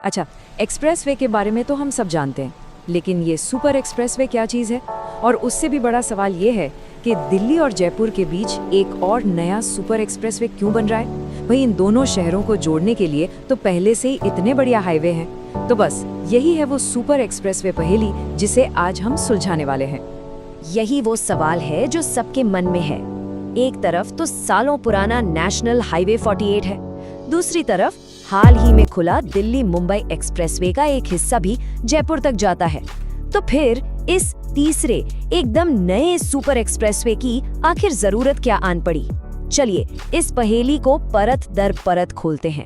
अच्छा, एक्सप्रेसवे के बारे में तो हम सब जानते हैं, लेकिन ये सुपर एक्सप्रेसवे क्या चीज़ है? और उससे भी बड़ा सवाल ये है कि दिल्ली और जयपुर के बीच एक और नया सुपर एक्सप्रेसवे क्यों बन रहा है? भाई, इन दोनों शहरों को जोड़ने के लिए तो पहले से ही इतने बढ़िया हाईवे हैं। तो बस यही है वो सुपर एक्सप्रेसवे पहेली जिसे आज हम सुलझाने वाले हैं। यही वो सवाल है जो सबके मन में है। एक तरफ तो सालों पुराना नेशनल हाईवे 48 है, दूसरी तरफ हाल ही में खुला दिल्ली मुंबई एक्सप्रेसवे का एक हिस्सा भी जयपुर तक जाता है। तो फिर इस तीसरे एकदम नए सुपर एक्सप्रेसवे की आखिर जरूरत क्या आन पड़ी? चलिए इस पहेली को परत दर परत खोलते हैं।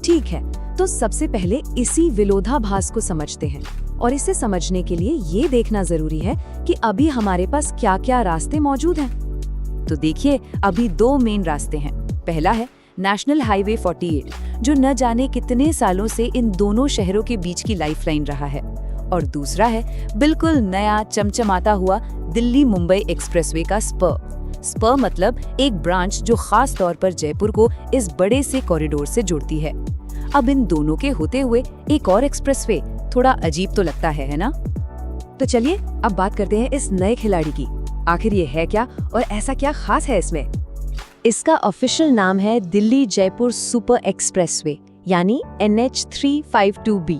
ठीक है, तो सबसे पहले इसी विरोधाभास को समझते हैं, और इसे समझने के लिए ये देखना जरूरी है कि अभी हमारे पास क्या-क्या रास्ते मौजूद हैं। तो देखिए, अभी दो मेन रास्ते हैं। पहला है नेशनल हाईवे 48, जो न जाने कितने सालों से इन दोनों शहरों के बीच की लाइफलाइन रहा है, और दूसरा है बिल्कुल नया चमचमाता हुआ दिल्ली मुंबई एक्सप्रेसवे का स्पर मतलब एक ब्रांच जो खास तौर पर जयपुर को इस बड़े से कॉरिडोर से जोड़ती है। अब इन दोनों के होते हुए एक और एक्सप्रेसवे थोड़ा अजीब तो लगता है ना? तो चलिए अब बात करते हैं इस नए खिलाड़ी की। आखिर ये है क्या और ऐसा क्या खास है इसमें? इसका ऑफिशियल नाम है दिल्ली जयपुर सुपर एक्सप्रेसवे, यानी NH352B।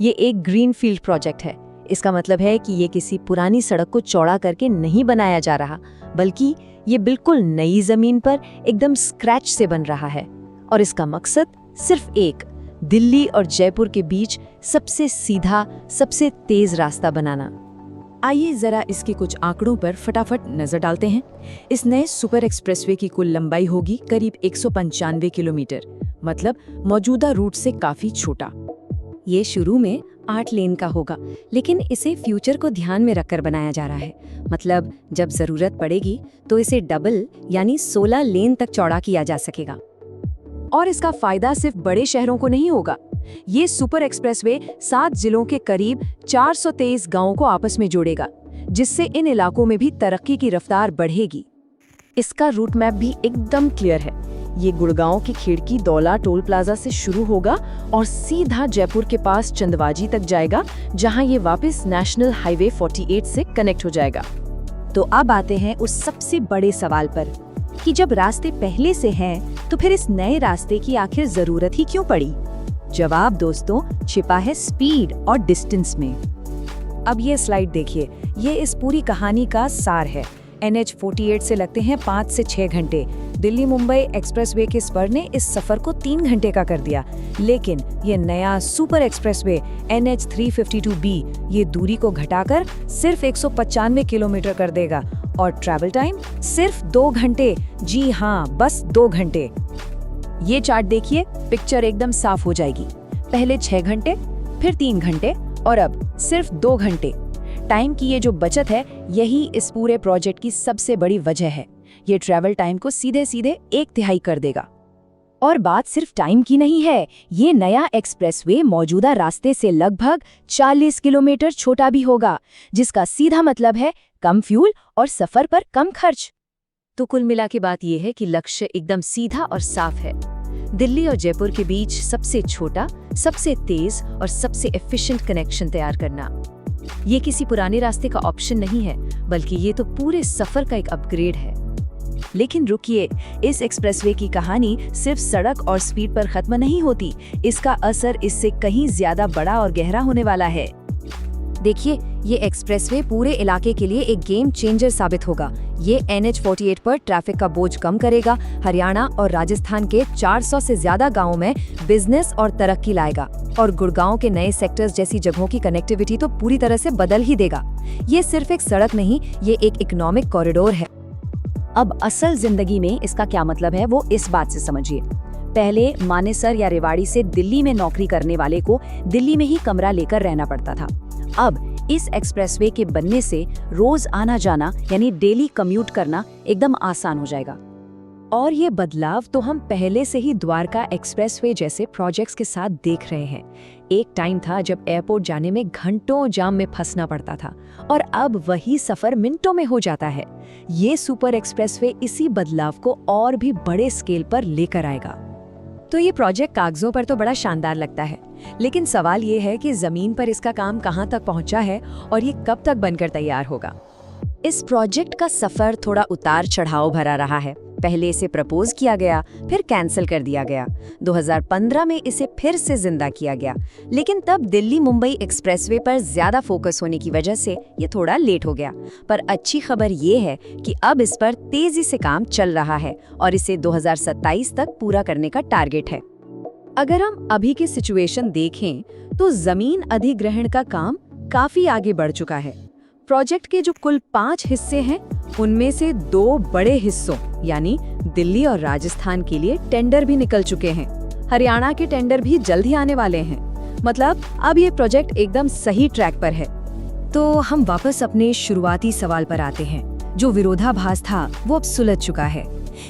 ये एक ग्रीनफील्ड प्रोजेक्ट है। इसका मतलब है कि ये किसी पुरानी सड़क को चौड़ा करके नहीं बनाया जा रहा, बल्कि ये बिल्कुल नई जमीन पर एकदम स्क्रैच से बन रहा है। और इसका मकसद सिर्फ एक, दिल्ली और जयपुर के बीच सबसे सीधा, सबसे तेज रास्ता बनाना। आइए जरा इसके कुछ आंकड़ों पर फटाफट नजर डालते हैं। इस नए सुपर एक्सप्रेसवे की कुल लंबाई होगी करीब 195 किलोमीटर, मतलब मौजूदा रूट से काफी छोटा। ये शुरू में 8 लेन का होगा, लेकिन इसे फ्यूचर को ध्यान में रखकर बनाया जा रहा है। मतलब जब जरूरत पड़ेगी तो इसे डबल यानी 16 लेन तक चौड़ा किया जा सकेगा। और इसका फायदा सिर्फ बड़े शहरों को नहीं होगा। ये सुपर एक्सप्रेसवे 7 जिलों के करीब 423 गांवों को आपस में जोड़ेगा, जिससे इन इलाकों में भी तरक्की की रफ्तार बढ़ेगी। इसका रूट मैप भी एकदम क्लियर है। ये गुड़गांव की खिड़की दौला टोल प्लाजा से शुरू होगा और सीधा जयपुर के पास चंदवाजी तक जाएगा, जहां ये वापस नेशनल हाईवे 48 से कनेक्ट हो जाएगा। तो अब आते हैं उस सबसे बड़े सवाल पर कि जब रास्ते पहले से हैं, तो फिर इस नए रास्ते की आखिर जरूरत ही क्यों पड़ी? जवाब दोस्तों छिपा है स्पीड और डिस्टेंस में। अब ये स्लाइड देखिए, ये इस पूरी कहानी का सार है। NH48 से लगते हैं 5 से 6 घंटे। दिल्ली मुंबई एक्सप्रेसवे के स्पर ने इस सफर को 3 घंटे का कर दिया, लेकिन ये नया सुपर एक्सप्रेसवे NH352B ये दूरी को घटाकर सिर्फ 195 किलोमीटर कर देगा, और ट्रैवल टाइम सिर्फ 2 घंटे। जी हाँ, बस 2 घंटे। ये चार्ट देखिए, पिक्चर एकदम साफ हो जाएगी। पहले 6 घंटे, फिर 3 घंटे, और अब सिर्फ 2 घंटे। टाइम की ये जो बचत है, यही इस पूरे प्रोजेक्ट की सबसे बड़ी वजह है। ये ट्रैवल टाइम को सीधे सीधे 1/3 कर देगा। और बात सिर्फ टाइम की नहीं है, ये नया एक्सप्रेसवे मौजूदा रास्ते से लगभग 40 किलोमीटर छोटा भी होगा, जिसका सीधा मतलब है कम फ्यूल और सफर पर कम खर्च। तो कुल मिला के बात यह है कि लक्ष्य एकदम सीधा और साफ है। दिल्ली और जयपुर के बीच सबसे छोटा, सबसे तेज और सबसे एफिशिएंट कनेक्शन तैयार करना। ये किसी पुराने रास्ते का ऑप्शन नहीं है, बल्कि ये तो पूरे सफर का एक अपग्रेड है। लेकिन रुकिए, इस एक्सप्रेसवे की कहानी सिर्फ सड़क और स्पीड पर खत्म नहीं होती। इसका असर इससे कहीं ज्यादा बड़ा और गहरा होने वाला है। देखिए, ये एक्सप्रेसवे पूरे इलाके के लिए एक गेम चेंजर साबित होगा। ये NH48 पर ट्रैफिक का बोझ कम करेगा, हरियाणा और राजस्थान के 400 से ज्यादा गांवों में बिजनेस और तरक्की लाएगा, और गुड़गांव के नए सेक्टर्स जैसी जगहों की कनेक्टिविटी तो पूरी तरह से बदल ही देगा। ये सिर्फ एक सड़क नहीं, ये एक इकोनॉमिक कॉरिडोर है। अब असल जिंदगी में इसका क्या मतलब है, वो इस बात से समझिए। पहले मानेसर या रेवाड़ी से दिल्ली में नौकरी करने वाले को दिल्ली में ही कमरा लेकर रहना पड़ता था। अब इस एक्सप्रेसवे के बनने से रोज आना जाना यानी डेली कम्यूट करना एकदम आसान हो जाएगा। और ये बदलाव तो हम पहले से ही द्वारका एक्सप्रेसवे जैसे प्रोजेक्ट्स के साथ देख रहे हैं। एक टाइम था जब एयरपोर्ट जाने में घंटों जाम में फंसना पड़ता था, और अब वही सफर मिनटों में हो जाता है। ये सुपर एक्सप्रेसवे इसी बदलाव को और भी बड़े स्केल पर लेकर आएगा। तो ये प्रोजेक्ट कागजों पर तो बड़ा शानदार लगता है, लेकिन सवाल ये है कि जमीन पर इसका काम कहाँ तक पहुँचा है और ये कब तक बनकर तैयार होगा। इस प्रोजेक्ट का सफर थोड़ा उतार चढ़ाव भरा रहा है। पहले इसे प्रपोज किया गया, फिर कैंसिल कर दिया गया। 2015 में इसे फिर से जिंदा किया गया, लेकिन तब दिल्ली मुंबई एक्सप्रेसवे पर ज्यादा फोकस होने की वजह से ये थोड़ा लेट हो गया। पर अच्छी खबर ये है कि अब इस पर तेजी से काम चल रहा है और इसे 2027 तक पूरा करने का टारगेट है। अगर हम अभी की सिचुएशन देखें तो जमीन अधिग्रहण का काम काफी आगे बढ़ चुका है। प्रोजेक्ट के जो कुल 5 हिस्से हैं, उनमें से 2 बड़े हिस्सों यानी दिल्ली और राजस्थान के लिए टेंडर भी निकल चुके हैं। हरियाणा के टेंडर भी जल्द ही आने वाले हैं। मतलब अब ये प्रोजेक्ट एकदम सही ट्रैक पर है। तो हम वापस अपने शुरुआती सवाल पर आते हैं। जो विरोधाभास था वो अब सुलझ चुका है।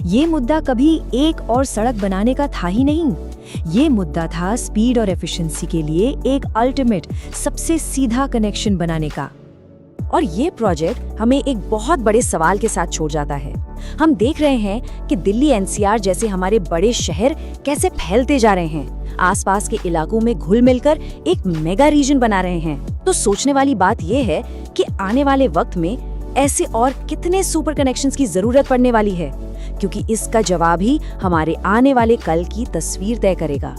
ये मुद्दा कभी एक और सड़क बनाने का था ही नहीं। ये मुद्दा था स्पीड और एफिशिएंसी के लिए एक अल्टीमेट, सबसे सीधा कनेक्शन बनाने का। और ये प्रोजेक्ट हमें एक बहुत बड़े सवाल के साथ छोड़ जाता है। हम देख रहे हैं कि दिल्ली एनसीआर जैसे हमारे बड़े शहर कैसे फैलते जा रहे हैं, आसपास के इलाकों में घुल मिलकर एक मेगा रीजन बना रहे हैं। तो सोचने वाली बात ये है कि आने वाले वक्त में ऐसे और कितने सुपर कनेक्शंस की जरूरत पड़ने वाली है, क्योंकि इसका जवाब ही हमारे आने वाले कल की तस्वीर तय करेगा।